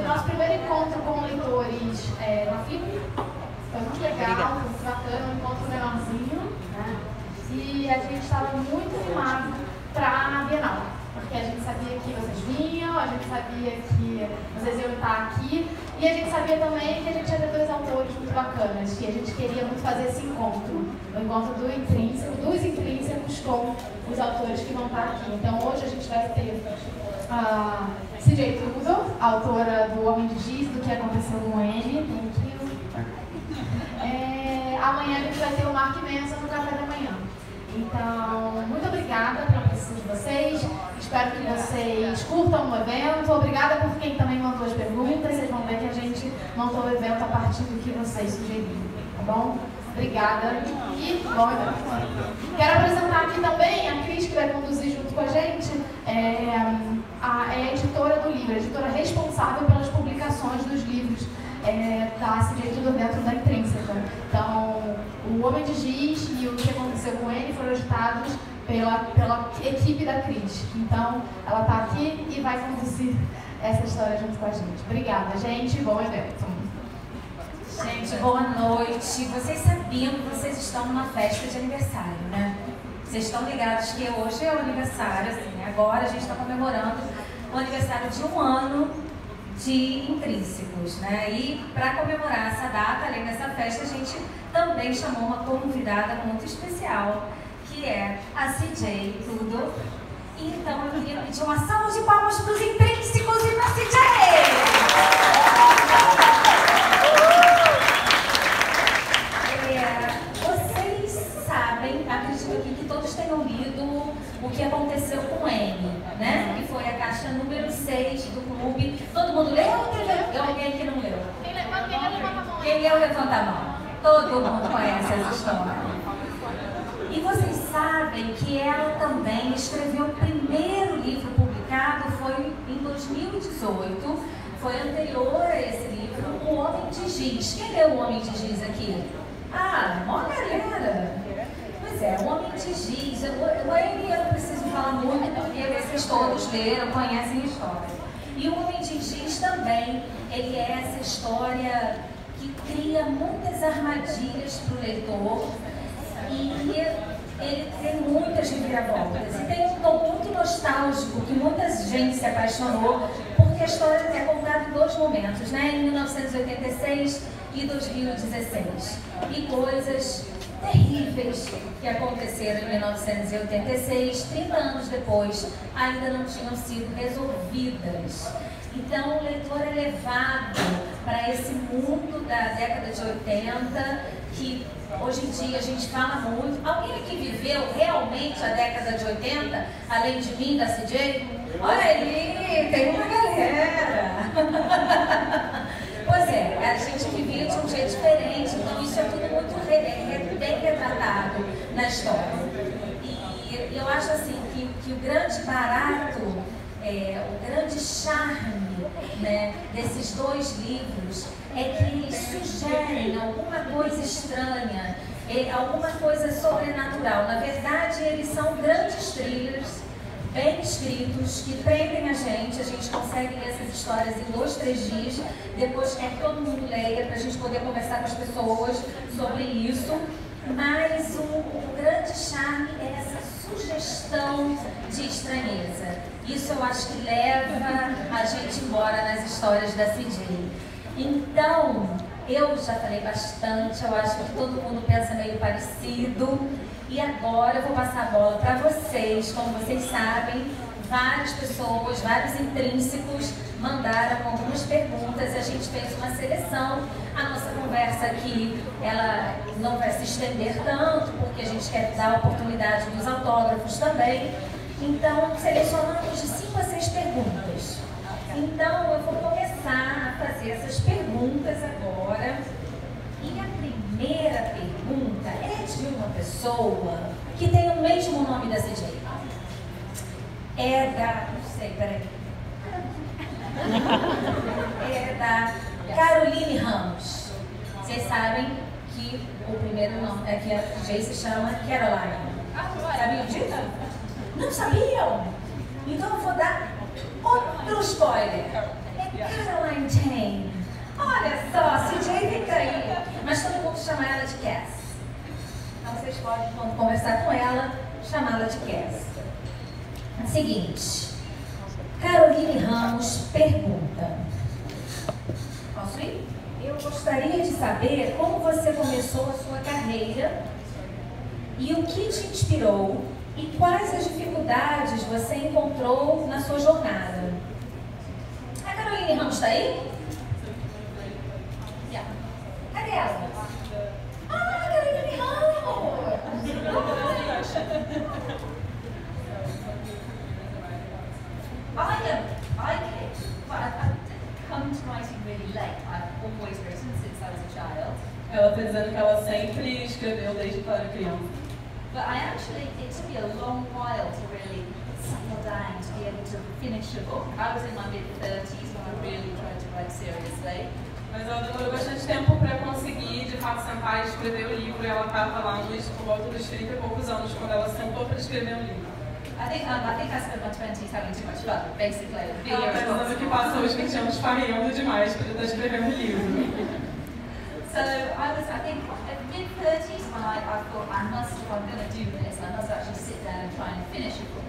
o nosso primeiro encontro com leitores na FIP. Foi muito legal, muito bacana, um encontro menorzinho, né? E a gente estava muito animado para a Bienal, porque a gente sabia que vocês vinham, a gente sabia que vocês iam estar aqui, e a gente sabia também que a gente ia ter dois autores muito bacanas, e a gente queria muito fazer esse encontro, o encontro dos intrínsecos com os autores que vão estar aqui. Então hoje a gente vai ter a C.J. Tudor, autora do Homem de Giz, do que aconteceu com ele, tem aqui. Amanhã a gente vai ter o Mark Manson no café da manhã. Então, muito obrigada pela presença de vocês. Espero que vocês curtam o evento. Obrigada por quem também mandou as perguntas. Vocês vão ver que a gente montou o evento a partir do que vocês sugeriram, tá bom? Obrigada e bom evento. Quero apresentar aqui também a Cris, que vai conduzir junto com a gente. É a editora do livro, a editora responsável pelas publicações dos livros da C.J. Tudor dentro da Intrínseca. Então, o Homem de Giz e o que aconteceu com ele foram editados pela equipe da Cris. Então, ela está aqui e vai conduzir essa história junto com a gente. Obrigada, gente. Bom evento. Gente, boa noite. Vocês sabiam que vocês estão numa festa de aniversário, né? Vocês estão ligados que hoje é o aniversário, assim, agora a gente está comemorando o aniversário de 1 ano de Intrínsecos, né? E para comemorar essa data, além dessa festa, a gente também chamou uma convidada muito especial, que é a C.J. Tudor. Então eu queria pedir uma salva de palmas para os Intrínsecos e para a C.J. Vocês sabem, acredito aqui que todos tenham lido o que aconteceu com ele, né? Que foi a caixa número 6 do clube. Todo mundo leu ou teve alguém que não leu? Quem leu, levanta a mão. Todo mundo conhece essa história. E vocês sabem que ela também escreveu o primeiro livro publicado, foi em 2018, foi anterior a esse livro, O Homem de Giz. Quem leu O Homem de Giz aqui? Ah, uma galera! Pois é, O Homem de Giz. Eu não preciso falar muito, porque vocês todos leram, conhecem a história. E O Homem de Giz também, ele é essa história que cria muitas armadilhas para o leitor e ele tem muitas reviravoltas. E tem um tom muito nostálgico, que muita gente se apaixonou, porque a história é contada em 2 momentos, né? Em 1986 e 2016. E coisas terríveis que aconteceram em 1986, 30 anos depois, ainda não tinham sido resolvidas. Então o leitor é levado para esse mundo da década de 80, que hoje em dia a gente fala muito. Alguém aqui viveu realmente a década de 80, além de mim, da C.J.? Olha ali, tem uma galera! Pois é, a gente vivia de um jeito diferente, então isso é tudo muito bem retratado na história. E eu acho assim que o grande barato, o grande charme, né, desses 2 livros é que eles sugerem alguma coisa estranha, alguma coisa sobrenatural. Na verdade, eles são grandes thrillers, bem escritos, que prendem a gente consegue ler essas histórias em 2, 3 dias, depois quer que todo mundo leia para a gente poder conversar com as pessoas sobre isso. Mas o grande charme é essa sugestão de estranheza. Isso eu acho que leva a gente embora nas histórias da C.J. Então, eu já falei bastante, eu acho que todo mundo pensa meio parecido. E agora eu vou passar a bola para vocês. Como vocês sabem, várias pessoas, vários intrínsecos mandaram algumas perguntas e a gente fez uma seleção. A nossa conversa aqui, ela não vai se estender tanto, porque a gente quer dar a oportunidade dos autógrafos também. Então, selecionamos de 5 a 6 perguntas. Então, eu vou começar a fazer essas perguntas agora. E a primeira pergunta é de uma pessoa que tem o mesmo nome da C.J. Não sei, peraí. É da Caroline Ramos. Vocês sabem que o primeiro nome é que a C.J. se chama Caroline. Sabiam disso? Não sabiam? Então eu vou dar outro spoiler. É Caroline mala de Cass. Seguinte, Caroline Ramos pergunta: posso ir? Eu gostaria de saber como você começou a sua carreira e o que te inspirou e quais as dificuldades você encontrou na sua jornada. A Caroline Ramos está aí? Cadê ela? Ah, Caroline Ramos! I've come to writing really late. I've always written since I was a child. Ela está dizendo que ela sempre escreveu desde que ela era criança. But it took me a long while to really settle down, to be able to finish a book. I was in my mid-30s when I really tried to write seriously. Mas ela demorou bastante tempo para conseguir, de fato, sentar e escrever o livro. E ela estava lá por volta dos 30 e poucos anos quando ela sentou para escrever um livro. I think I spent my 20s having too much fun, basically. Ela está dizendo que passou os 20 anos farreando demais para estar escrevendo um livro. So I think at mid-30s when I thought if I'm going to do this, I must actually sit down and try and finish a book.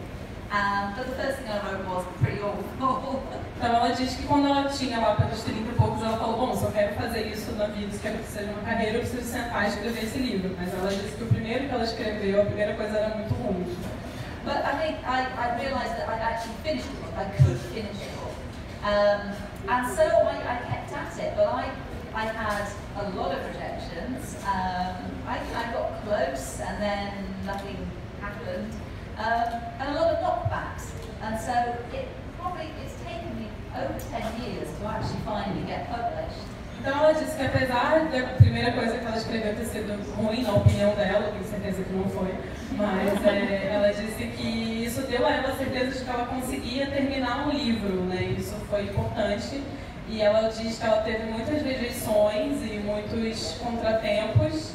But the first thing I wrote was pretty awful. Então ela diz que quando ela tinha lá pelos 30 e poucos, ela falou, bom, se eu quero fazer isso na vida, se eu quero que seja uma carreira, eu preciso sentar e escrever esse livro. Mas ela disse que o primeiro que ela escreveu, a primeira coisa era muito ruim. But I think I realised that I'd actually finished the book, I could finish the book. And so I kept at it, but I had a lot of rejections. I got close and then nothing happened. And a lot of knockbacks. And so it's taken me over 10 years to actually finally get published. Então ela disse que apesar da primeira coisa que ela escreveu ter sido ruim, na opinião dela, tenho certeza que não foi, mas ela disse que isso deu a ela a certeza de que ela conseguia terminar um livro, né? Isso foi importante. E ela diz que ela teve muitas rejeições e muitos contratempos.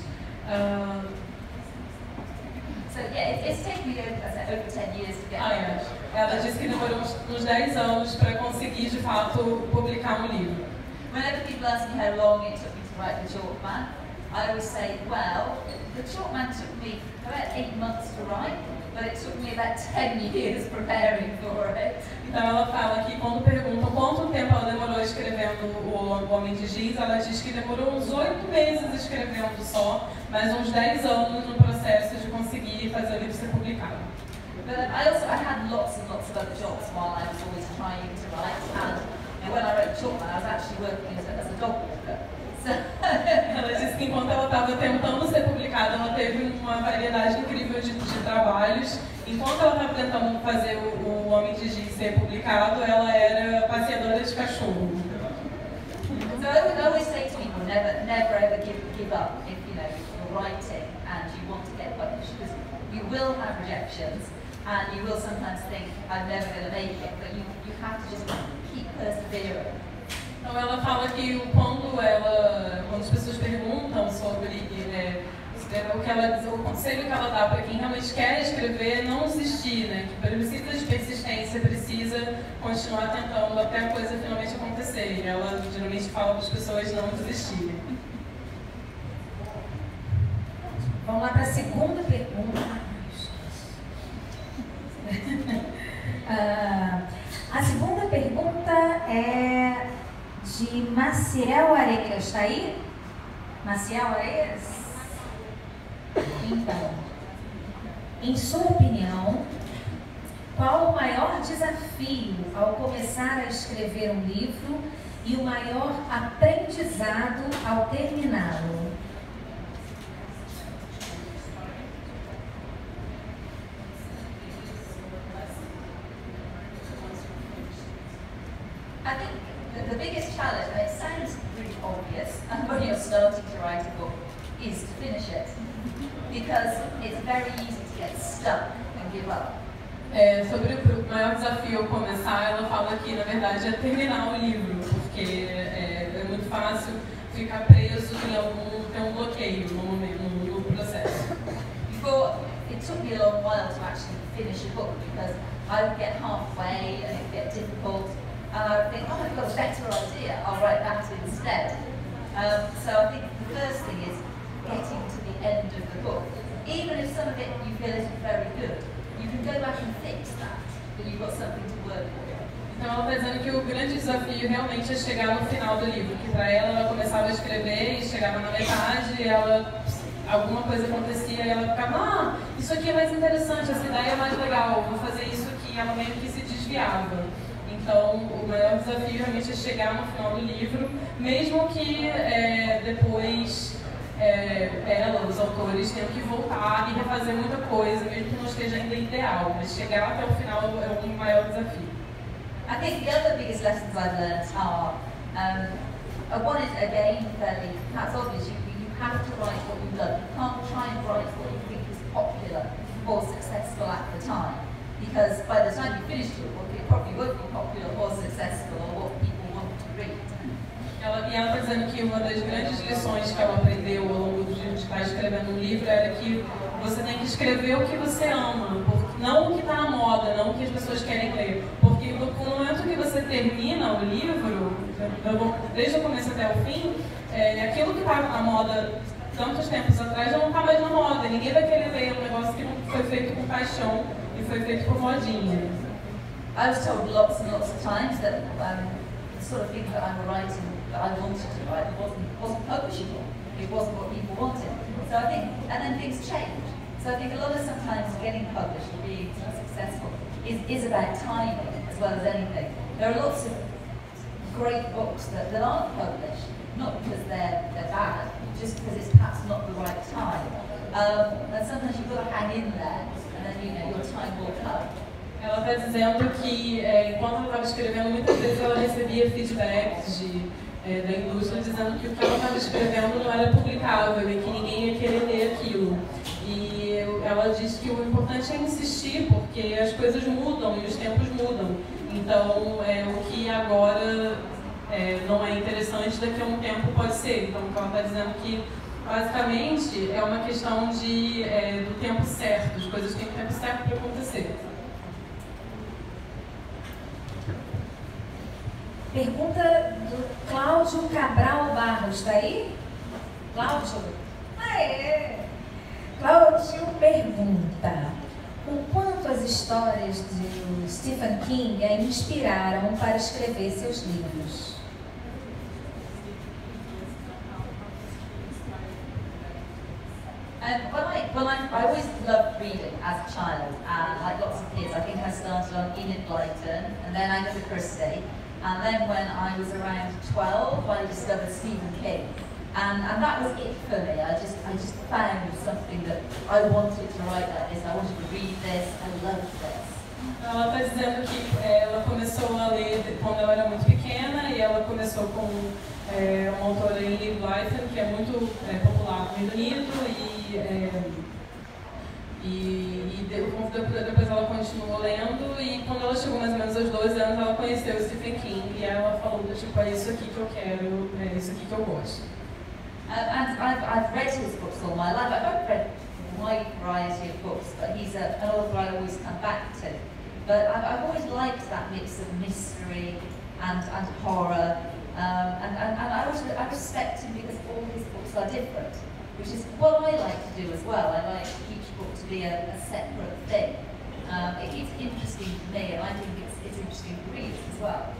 So yeah, it's taken me over 10 years to get published. Ela disse que demorou uns 10 anos para conseguir, de fato, publicar um livro. Whenever people ask me how long it took me to write The Chalk Man, I always say, well, The Chalk Man took me about 8 months to write, but it took me about 10 years preparing for it. Então ela fala que quando perguntam quanto tempo ela demorou escrevendo O Homem de Giz, ela diz que demorou uns 8 meses escrevendo só, mas uns 10 anos no processo de conseguir fazer o livro ser publicado. But I had lots and lots of other jobs while I was always trying to write, and when I wrote Chalk Man, I was actually working as a dog walker. So ela disse que enquanto ela estava tentando ser publicada, ela teve uma variedade incrível de trabalhos. Enquanto ela estava tentando fazer o Homem de Giz ser publicado, ela era passeadora de cachorro. So I would always say to people, never ever give up if you're writing and you want to get published, because you will have rejections and you will sometimes think, I'm never going to make it, but you have to just keep persevering. Então ela fala que quando as pessoas perguntam sobre o conselho que ela dá para quem realmente quer escrever, não desistir, né? Que precisa de persistência, precisa continuar tentando até a coisa finalmente acontecer. E ela geralmente fala para as pessoas não desistirem. Vamos lá para a segunda pergunta. A segunda pergunta é de Maciel Areias. Está aí? Maciel Areias? Então, em sua opinião, qual o maior desafio ao começar a escrever um livro e o maior aprendizado ao terminá-lo? I think the biggest challenge, and it sounds really obvious, when you're starting to write a book, is to finish it. Because it's very easy to get stuck and give up. Sobre o maior desafio ao começar, ela fala que, na verdade, é terminar o livro, porque é muito fácil ficar preso em ter um bloqueio no processo. It took me a long while to actually finish a book, because I would get halfway and it would get difficult. And I would think, oh, I've got a better idea, I'll write that instead. So I think the first thing is getting to the end of the book even if some of it you feel isn't very good, you can go back and fix that, but you've got something to work for. Então ela está dizendo que o grande desafio realmente é chegar no final do livro, que para ela começava a escrever e chegava na metade e alguma coisa acontecia e ela ficava, isso aqui é mais interessante, essa ideia é mais legal, vou fazer isso aqui, ela meio que se desviava. Então o maior desafio realmente é chegar no final do livro, mesmo que depois os autores tenham que voltar e refazer muita coisa, mesmo que não esteja ainda ideal, mas chegar até o final é o maior desafio. I think the other biggest lessons I've learned are, one is again fairly, perhaps obvious, you have to write what you love. You can't try and write what you think is popular or successful at the time, because by the time you finish your book, it probably won't be popular or successful or what people want to read. Ela está dizendo que uma das grandes lições que ela aprendeu ao longo de estar escrevendo um livro era que você tem que escrever o que você ama, não o que está na moda, não o que as pessoas querem ler. Porque no momento que você termina o livro, desde o começo até o fim, aquilo que estava na moda tantos tempos atrás já não está mais na moda. Ninguém vai querer ler um negócio que não foi feito com paixão e foi feito por modinha. I was told lots and lots of times that the sort of thing that I was writing, that I wanted to write, wasn't publishable. It wasn't what people wanted. So I think, and then things change. So I think a lot of sometimes getting published or being successful is about timing as well as anything. There are lots of great books that aren't published, not because they're bad, just because it's perhaps not the right time. And sometimes you've got to hang in there, and then your time will come. Ela está dizendo que enquanto ela estava escrevendo, muitas vezes ela recebia feedbacks da indústria dizendo que o que ela estava escrevendo não era publicável e que ninguém ia querer ler aquilo. E ela disse que o importante é insistir, porque as coisas mudam e os tempos mudam. Então, o que agora não é interessante, daqui a um tempo pode ser. Então, ela está dizendo que, basicamente, é uma questão do tempo certo. As coisas têm o tempo certo para acontecer. Pergunta do Cláudio Cabral Barros, está aí? Cláudio? Cláudio pergunta: o quanto as histórias de Stephen King a inspiraram para escrever seus livros? I always loved reading as a child, and like lots of kids, I think I started on Enid Blyton, and then Agatha Christie, and then when I was around 12, I discovered Stephen King, and that was it for me. I just found something that I wanted to write like this. I wanted to read this. I loved this. Ela está dizendo que ela começou a ler quando ela era muito pequena e ela começou com uma autora, Enid Blyton, que é muito popular no Reino Unido e depois ela continuou lendo e quando ela chegou mais ou menos aos 12 anos ela conheceu o Stephen King e ela falou tipo, é isso aqui que eu quero, é isso aqui que eu gosto. And I've read his books all my life. I've read a wide variety of books, but he's an author I always come back to. But I've always liked that mix of mystery and horror, and I respect him because all his books are different, which is what I like to do as well. I like each book to be a separate thing. It's interesting to me, and I think it's interesting to readers as well.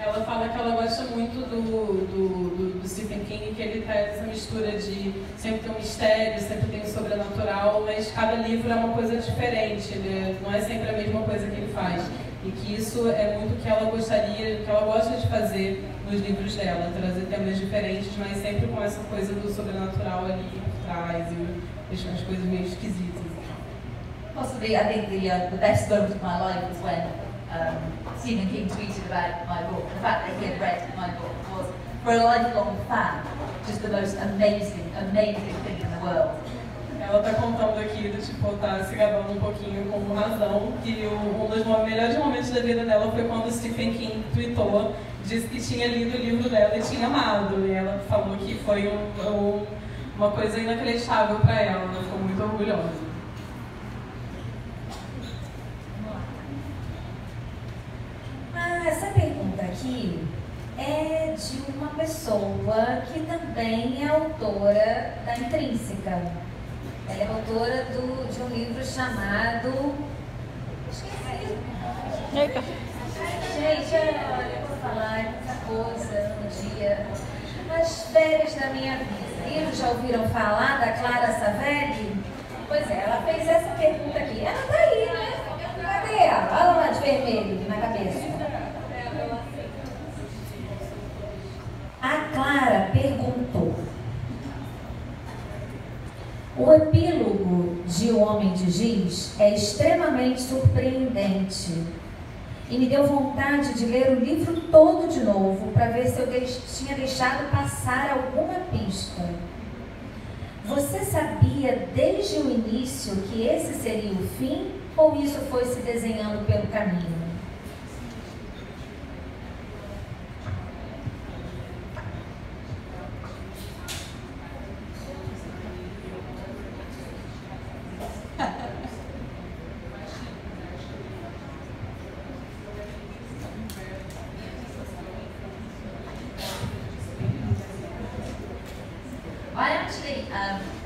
Ela fala que ela gosta muito do Stephen King, que ele traz essa mistura de sempre tem um mistério, sempre tem um sobrenatural, mas cada livro é uma coisa diferente, não é sempre a mesma coisa que ele faz. E que isso é muito o que ela gostaria, o que ela gosta de fazer nos livros dela, trazer temas diferentes, mas sempre com essa coisa do sobrenatural ali por trás e as coisas meio esquisitas. Possibly, I think the best moment of my life was when Stephen King tweeted about my book. The fact that he had read my book was, for a lifelong fan, just the most amazing thing in the world. Ela está contando aqui, tá se gabando um pouquinho como razão, que um dos melhores momentos da vida dela foi quando o Stephen King tweetou, disse que tinha lido o livro dela e tinha amado. E ela falou que foi uma coisa inacreditável para ela, ela ficou muito orgulhosa. Essa pergunta aqui é de uma pessoa que também é autora da Intrínseca. Ela é autora de um livro chamado... Esqueci. Eita. Gente, olha, eu vou falar muita coisa no dia. As férias da minha vida. E já ouviram falar da Clara Savelli? Pois é, ela fez essa pergunta aqui. Ela tá aí, né? Cadê ela? Olha lá de vermelho na cabeça. A Clara perguntou: o epílogo de O Homem de Giz é extremamente surpreendente e me deu vontade de ler o livro todo de novo para ver se eu tinha deixado passar alguma pista. Você sabia desde o início que esse seria o fim ou isso foi se desenhando pelo caminho?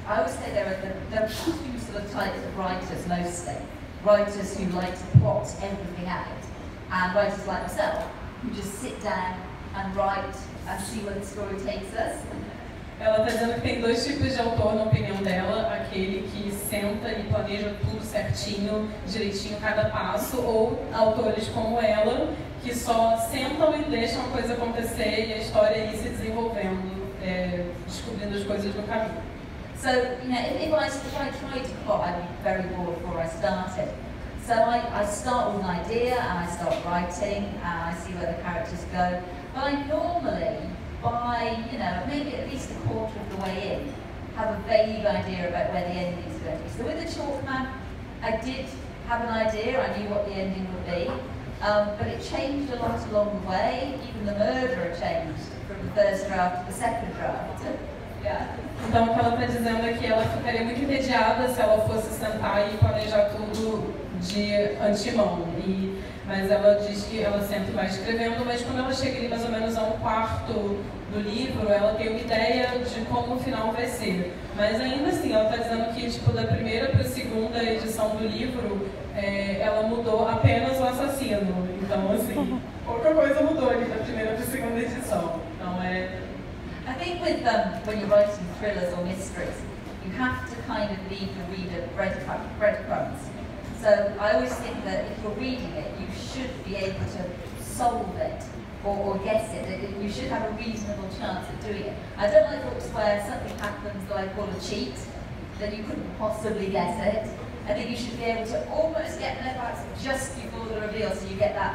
I would say there are two sort of types of writers mostly. Writers who like to plot everything out, and writers like myself who just sit down and write and see where the story takes us. Ela está dizendo que tem dois tipos de autor na opinião dela, aquele que senta e planeja tudo certinho, direitinho, cada passo, ou autores como ela, que só sentam e deixam a coisa acontecer e a história ir se desenvolvendo, descobrindo as coisas no caminho. So, you know, if I tried to plot, I'd be very bored before I started. So I start with an idea and I start writing and I see where the characters go. But I normally, by, you know, maybe at least a quarter of the way in, have a vague idea about where the ending is going to be. So with the chalk map, I did have an idea, I knew what the ending would be, but it changed a lot along the way. Even the murderer changed from the first draft to the second draft. Yeah. Então, o que ela está dizendo é que ela ficaria muito entediada se ela fosse sentar e planejar tudo de antemão. Mas ela diz que ela senta e vai escrevendo, mas quando ela chega ali mais ou menos a um quarto do livro, ela tem uma ideia de como o final vai ser. Mas ainda assim, ela está dizendo que tipo, da primeira para a segunda edição do livro, ela mudou apenas o assassino. Então, assim, pouca coisa mudou ali da primeira para a segunda edição. Então, I think with when you're writing thrillers or mysteries, you have to kind of leave the reader breadcrumbs. So I always think that if you're reading it, you should be able to solve it or guess it. You should have a reasonable chance of doing it. I don't like books where something happens that I call a cheat, that you couldn't possibly guess it. I think you should be able to almost get there just before the reveal, so you get that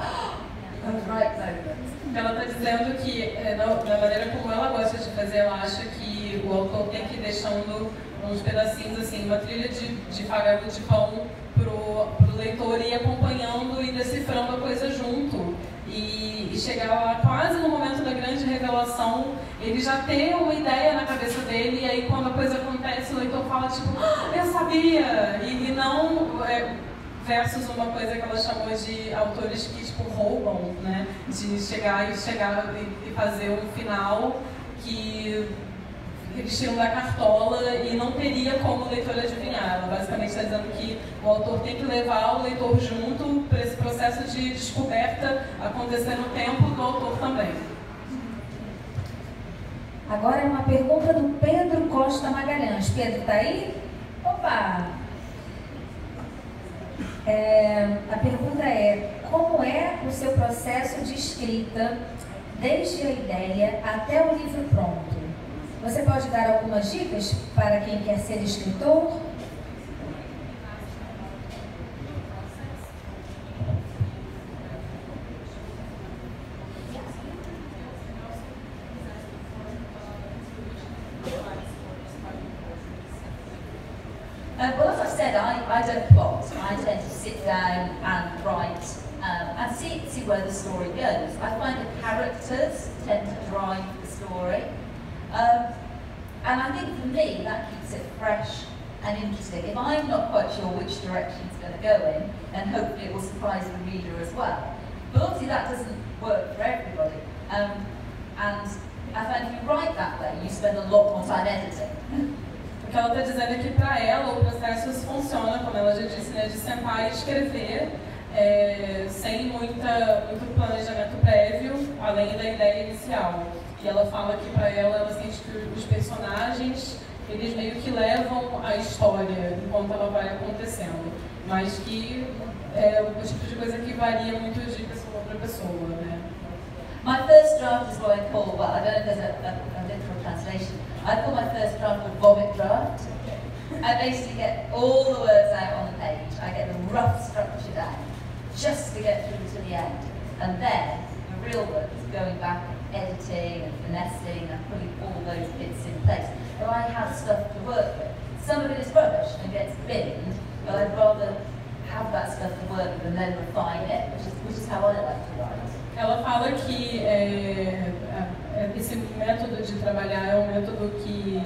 right moment. Ela está dizendo que, da maneira como ela gosta de fazer, ela acha que o autor tem que ir deixando uns pedacinhos, assim, uma trilha de fagaru de pão pro leitor ir acompanhando e decifrando a coisa junto. E chegar lá quase no momento da grande revelação, ele já tem uma ideia na cabeça dele, e aí quando a coisa acontece, o leitor fala tipo, eu sabia! E não... versus uma coisa que ela chamou de autores que tipo roubam, né? De chegar e fazer um final que eles tiram da cartola e não teria como o leitor adivinhar. Ela basicamente está dizendo que o autor tem que levar o leitor junto para esse processo de descoberta acontecer no tempo do autor também. Agora é uma pergunta do Pedro Costa Magalhães. Pedro, tá aí? Opa! A pergunta é: como é o seu processo de escrita, desde a ideia até o livro pronto? Você pode dar algumas dicas para quem quer ser escritor? Well, as I said, I don't plot. I tend to sit down and write and see where the story goes. I find the characters tend to drive the story. And I think for me, that keeps it fresh and interesting. If I'm not quite sure which direction it's going to go in, then hopefully it will surprise the reader as well. But obviously that doesn't work for everybody. And I find if you write that way, you spend a lot more time editing. O que ela está dizendo é que para ela o processo funciona, como ela já disse, né, de sentar e escrever sem muito planejamento prévio, além da ideia inicial. E ela fala que para ela sente que os personagens, eles meio que levam a história enquanto ela vai acontecendo, mas que é o tipo de coisa que varia muito de pessoa para pessoa, né? My first draft is what I call, well, I don't know if there's a literal translation. I call my first draft a vomit draft. I basically get all the words out on the page. I get the rough structure down, just to get through to the end. And then the real work is going back and editing and finessing and putting all those bits in place. So I have stuff to work with. Some of it is rubbish and gets binned, but I'd rather have that stuff to work with and then refine it, which is how I like to write. Ela fala que esse método de trabalhar é um método que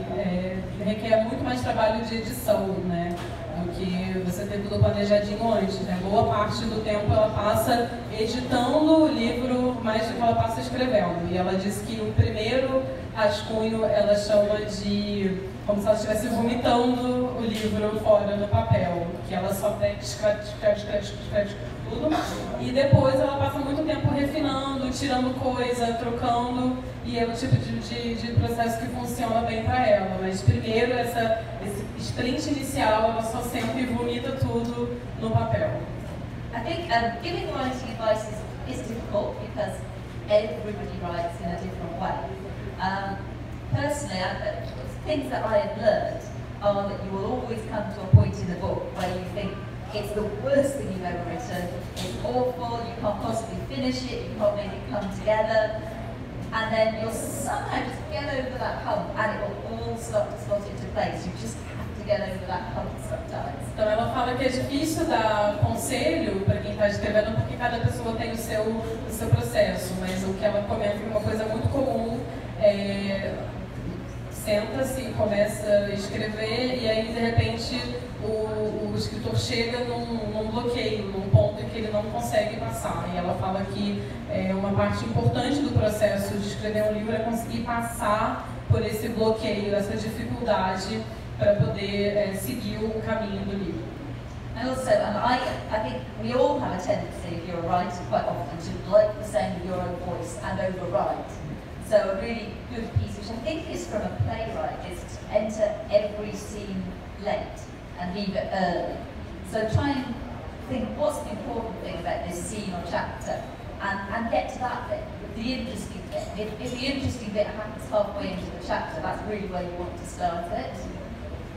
requer muito mais trabalho de edição, né, do que você ter tudo planejadinho antes, né? Boa parte do tempo ela passa editando o livro mais do que ela passa escrevendo. E ela disse que o primeiro rascunho ela chama de como se ela estivesse vomitando o livro fora no papel, que ela só escreve tudo, e depois ela passa muito tempo refinando, tirando coisa, trocando, e é o tipo de processo que funciona bem para ela. Mas primeiro, esse sprint inicial, ela só sempre vomita tudo no papel. I think giving writing advice is difficult because everybody writes in a different way. Personally, things that I have learned are that you will always come to a point in the book where you think it's the worst thing you've ever written, it's awful, you can't possibly finish it, you can't make it come together, and then you'll somehow just get over that hump and it will all start to slot into place. You just have to get over that hump sometimes. Então ela fala que é difícil dar conselho para quem está escrevendo porque cada pessoa tem o seu processo, mas o que ela comenta é uma coisa muito comum, senta-se e começa a escrever e aí de repente o escritor chega num bloqueio, num ponto em que ele não consegue passar. E ela fala que uma parte importante do processo de escrever um livro é conseguir passar por esse bloqueio, essa dificuldade para poder seguir o caminho do livro. And also, I think we all have a tendency, if you're a writer, quite often to like the sound of your own voice and overwrite. So a really good piece, which I think is from a playwright, is to enter every scene late and leave it early. So try and think what's the important thing about this scene or chapter and get to that bit, the interesting bit. If the interesting bit happens halfway into the chapter, that's really where you want to start it.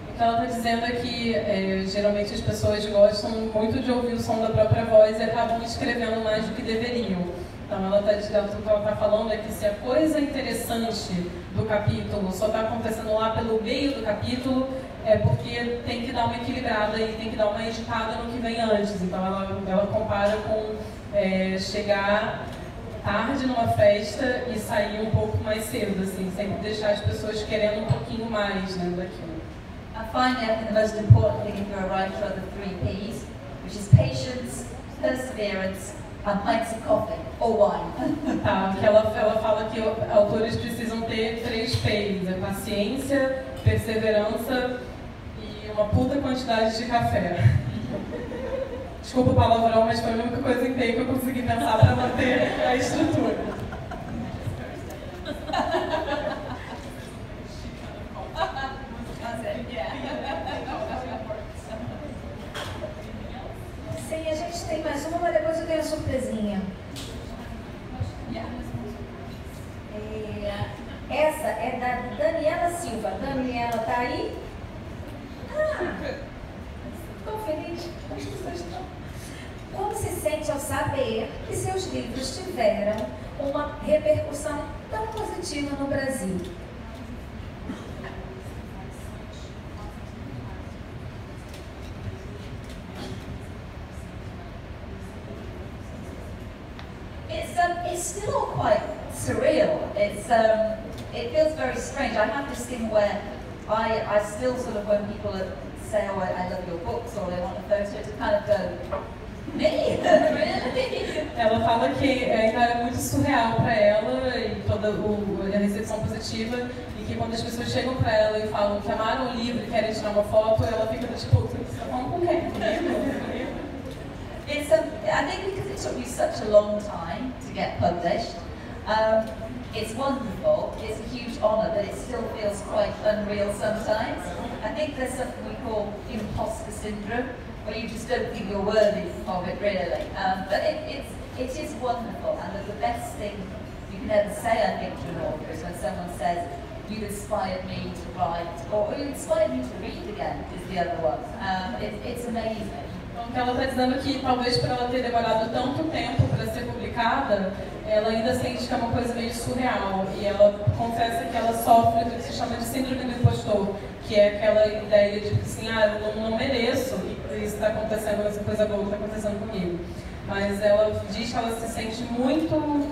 O que ela está dizendo é que geralmente as pessoas gostam muito de ouvir o som da própria voz e acabam escrevendo mais do que deveriam. Então o que ela está falando é que se a coisa interessante do capítulo só está acontecendo lá pelo meio do capítulo, é porque tem que dar uma equilibrada e tem que dar uma editada no que vem antes. Então ela compara com chegar tarde numa festa e sair um pouco mais cedo, assim, sempre deixar as pessoas querendo um pouquinho mais, né, daquilo. And finally, I think the most important thing if you're a writer are the 3 Ps, which is patience, perseverance, and pints of coffee, or wine. Tá, que ela fala que autores precisam ter 3 P's, paciência, perseverança e uma puta quantidade de café. Desculpa o palavrão, mas foi a única coisa em P que eu consegui pensar para manter a estrutura. Sim, a gente tem mais uma, mas depois eu tenho a surpresinha. Essa é da Daniela Silva. Daniela, tá aí? Estou feliz. As pessoas estão. Como se sente ao saber que seus livros tiveram uma repercussão tão positiva no Brasil? It's still all quite surreal. It feels very strange. I have this thing where I still sort of, when people say, oh, I love your books, or they want a photo, to kind of go, Me? Really? Ela fala que ainda era muito surreal para ela e toda a recepção positiva, e que quando as pessoas chegam para ela e falam que amaram o livro e querem tirar uma foto, ela fica tipo, você está falando com quem? I think because it took me such a long time to get published, it's wonderful, it's a huge honour, but it still feels quite unreal sometimes. I think there's something we call imposter syndrome, where you just don't think you're worthy of it, really. But it is wonderful, and the best thing you can ever say, I think, to an author is when someone says, "You inspired me to write," or "You inspired me to read again," is the other one. It's amazing. Então, ela está dizendo que talvez por ela ter demorado tanto tempo para ser publicada, ela ainda sente que é uma coisa meio surreal, e ela confessa que ela sofre do que se chama de síndrome do impostor, que é aquela ideia de que assim, eu não mereço que isso está acontecendo, essa coisa boa está acontecendo comigo. Mas ela diz que ela se sente muito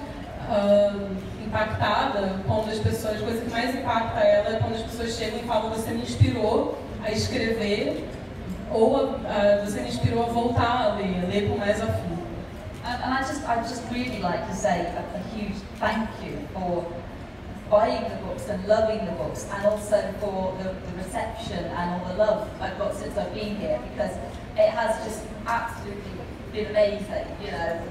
impactada quando as pessoas, a coisa que mais impacta ela é quando as pessoas chegam e falam: você me inspirou a escrever, ou você me inspirou a voltar a ler com mais afinco. And I'd just really like to say a huge thank you for buying the books and loving the books, and also for the reception and all the love I've got since I've been here, because it has just absolutely been amazing, you know.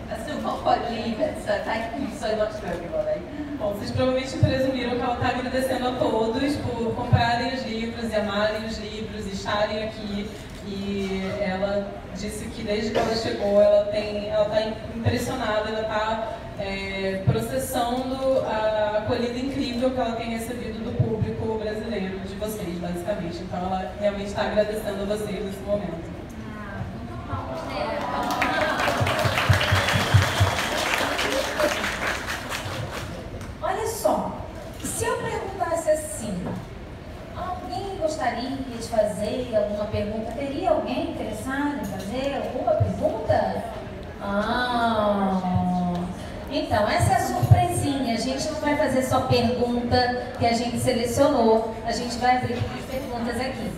I still can't quite believe it, so thank you so much to everybody. Bom, vocês provavelmente presumiram que ela está agradecendo a todos por comprarem os livros e amarem os livros e estarem aqui. E ela disse que desde que ela chegou, ela está impressionada, ela está processando a acolhida incrível que ela tem recebido do público brasileiro, de vocês, basicamente. Então ela realmente está agradecendo a vocês nesse momento. Olha só, se eu perguntasse assim, alguém gostaria de fazer alguma pergunta? Teria alguém interessado em fazer alguma pergunta? Então, essa é a surpresinha. A gente não vai fazer só pergunta que a gente selecionou. A gente vai abrir as perguntas aqui.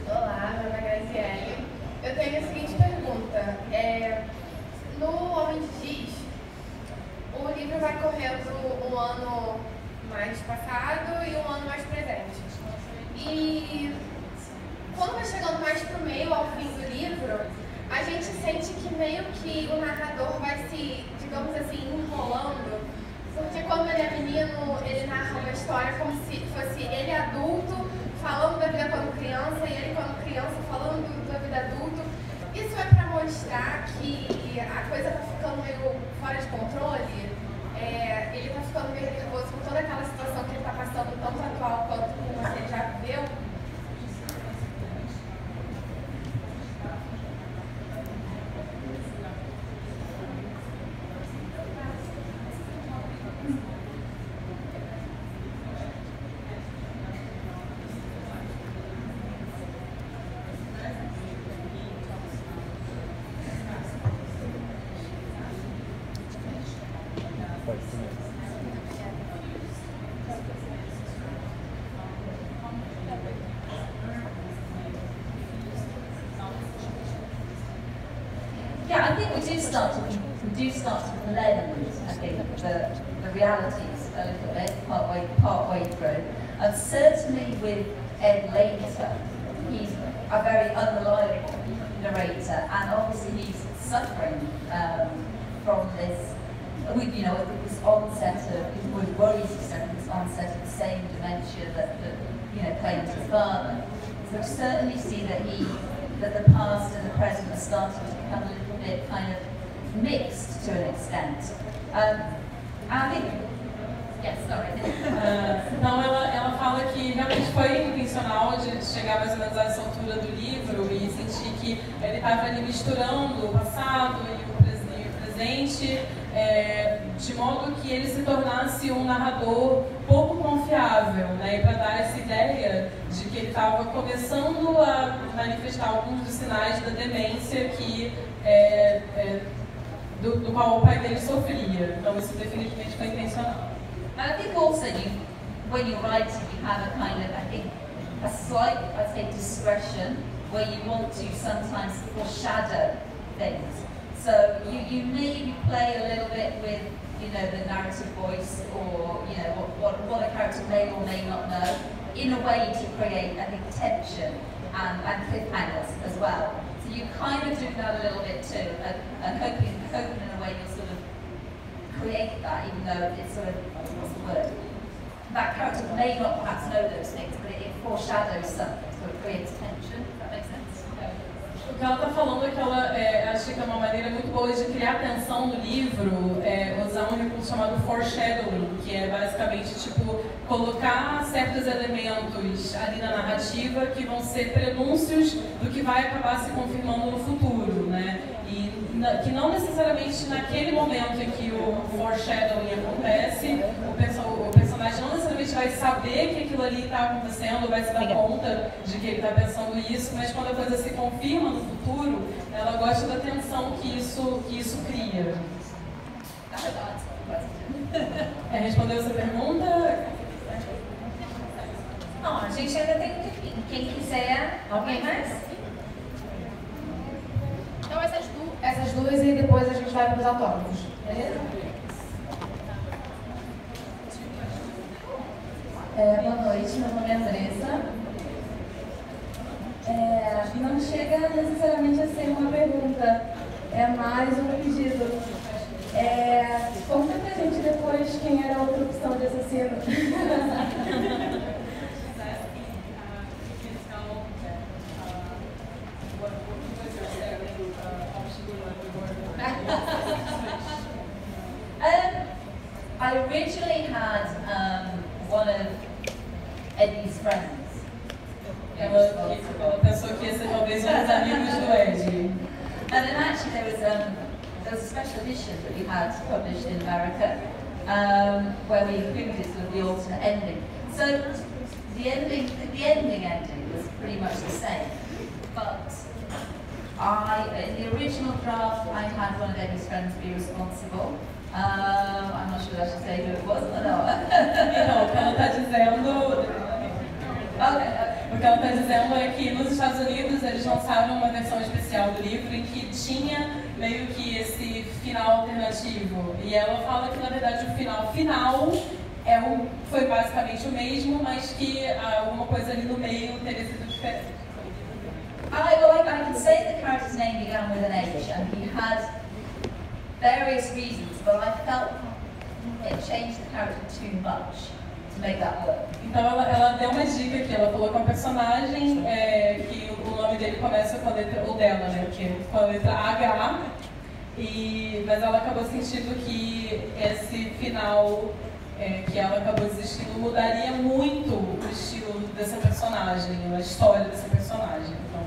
Olá, meu nome é Graziele. Eu tenho a seguinte pergunta. No Homem de Giz, o livro vai correndo um ano mais passado e um ano mais presente. E quando vai chegando mais pro meio, ao fim do livro, a gente sente que meio que o narrador vai se, digamos assim, enrolando. Porque quando ele é menino, ele narra uma história como se fosse ele adulto, falando da vida quando criança, e ele quando criança falando da vida adulto. Isso é para mostrar que a coisa está ficando meio fora de controle. Ele está ficando meio nervoso com toda aquela situação que ele está passando, tanto atual quanto como ele já viveu. Yeah, I think we do start to blend, I think, the realities a little bit, partway through. And certainly with Ed later, he's a very unreliable narrator, and obviously he's suffering from this, with this onset of, with worries this onset of the same dementia that claims his father. So we certainly see that the past and the present are starting to become a little bit kind of mixed to an extent. I think, yes, sorry. Então ela fala que realmente foi intencional de chegar mais ou menos a essa altura do livro e sentir que ele estava ali misturando o passado e o presente, de modo que ele se tornasse um narrador pouco confiável, né? E para dar essa ideia de que ele estava começando a manifestar alguns dos sinais da demência do qual o pai dele sofria. Então isso definitivamente foi intencional. I think also when you're writing, you have a kind of, I think, a slight, I'd say, discretion where you want to sometimes foreshadow things. So you maybe play a little bit with, you know, the narrative voice, or you know what a character may or may not know, in a way to create, I think, tension and cliffhangers as well. So you kind of do that a little bit too, and hoping in a way you'll sort of create that, even though it's sort of, what's the word? That character may not perhaps know those things, but it foreshadows something, so it creates tension. Does that make sense? O que ela está falando é que ela acha que é uma maneira muito boa de criar tensão no livro, usar um recurso chamado foreshadowing, que é basicamente tipo colocar certos elementos ali na narrativa que vão ser prenúncios do que vai acabar se confirmando no futuro, né? E que não necessariamente naquele momento em que o foreshadowing acontece, o personagem não necessariamente vai saber que aquilo ali está acontecendo, vai se dar conta de que ele está pensando isso, mas quando a coisa se confirma no futuro, ela gosta da tensão que isso cria. Respondeu essa pergunta? Não, a gente ainda tem um tempinho. Quem quiser, alguém mais? Então essas duas e depois a gente vai para os autógrafos, beleza? Boa noite, meu nome é Andressa. Não chega necessariamente a ser uma pergunta, é mais um pedido. Conta pra gente depois quem era a outra opção de assassino. I originally had one of Eddie's friends. Ela pensou que ia ser talvez um dos amigos do Ed. And then actually there was a special edition that we had published in America where we included sort of the alternate ending. So the ending was pretty much the same, but in the original draft I had one of Eddie's friends be responsible. I'm not sure I should say who it was or not. Então, o que ela está dizendo... O que ela está dizendo é que nos Estados Unidos eles lançaram uma versão especial do livro em que tinha meio que esse final alternativo. E ela fala que na verdade o final foi basicamente o mesmo, mas que alguma coisa ali no meio teria sido diferente. I can say the character's name began with an H, and he had various reasons, but I felt it changed the character too much to make that work. Então ela deu uma dica aqui, ela falou com a personagem que o nome dele começa com a letra, ou dela, né, com a letra H, mas ela acabou sentindo que esse final que ela acabou desistindo mudaria muito o estilo dessa personagem, a história dessa personagem. Então,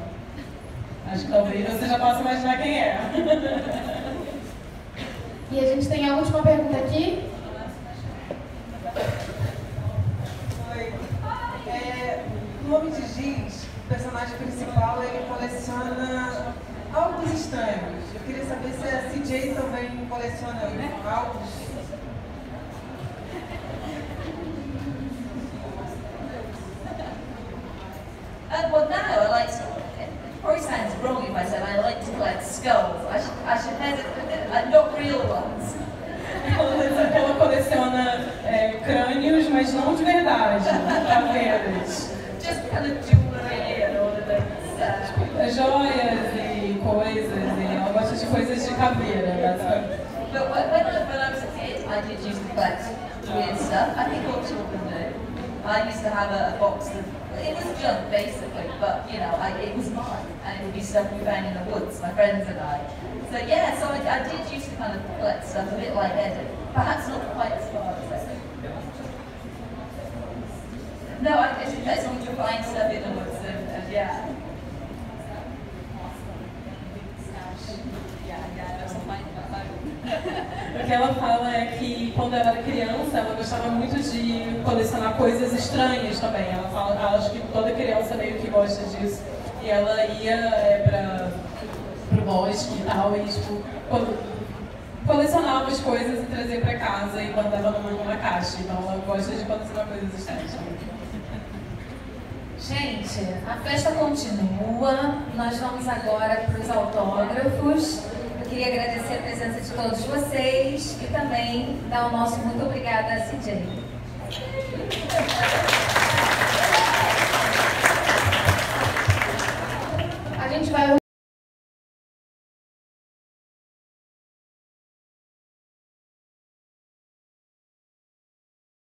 acho que talvez você já possa imaginar quem é. E a gente tem a última pergunta aqui. No Homem de Giz, o personagem principal, ele coleciona álbuns estranhos. Eu queria saber se a CJ também coleciona álbuns. Well, now I like to, it probably sounds wrong if I said I like to collect skulls. I should hesitate, not real ones. Ela coleciona crânios, mas não de verdade, caveiras. Just kind of jewelry and all of those. Joias e coisas, e ela gosta de coisas de caveira, basicamente. But when I was a kid, I did used to collect weird stuff. I think all children do. I used to have a box of, it was junk basically, but you know, it was mine, and it would be stuff we found in the woods, my friends and I. So yeah, so I did used to kind of collect stuff a bit like Eddie, perhaps not quite as far as Eddie. No, I guess it's only to find stuff in the woods, and yeah. O que ela fala é que quando ela era criança, ela gostava muito de colecionar coisas estranhas também. Ela fala, ela acha que toda criança meio que gosta disso. E ela ia pro bosque e tal, e tipo, colecionava as coisas e trazia para casa e guardava numa caixa. Então ela gosta de colecionar coisas estéticas. Gente, a festa continua. Nós vamos agora para os autógrafos. Eu queria agradecer a presença de todos vocês e também dar o nosso muito obrigada a CJ. A gente vai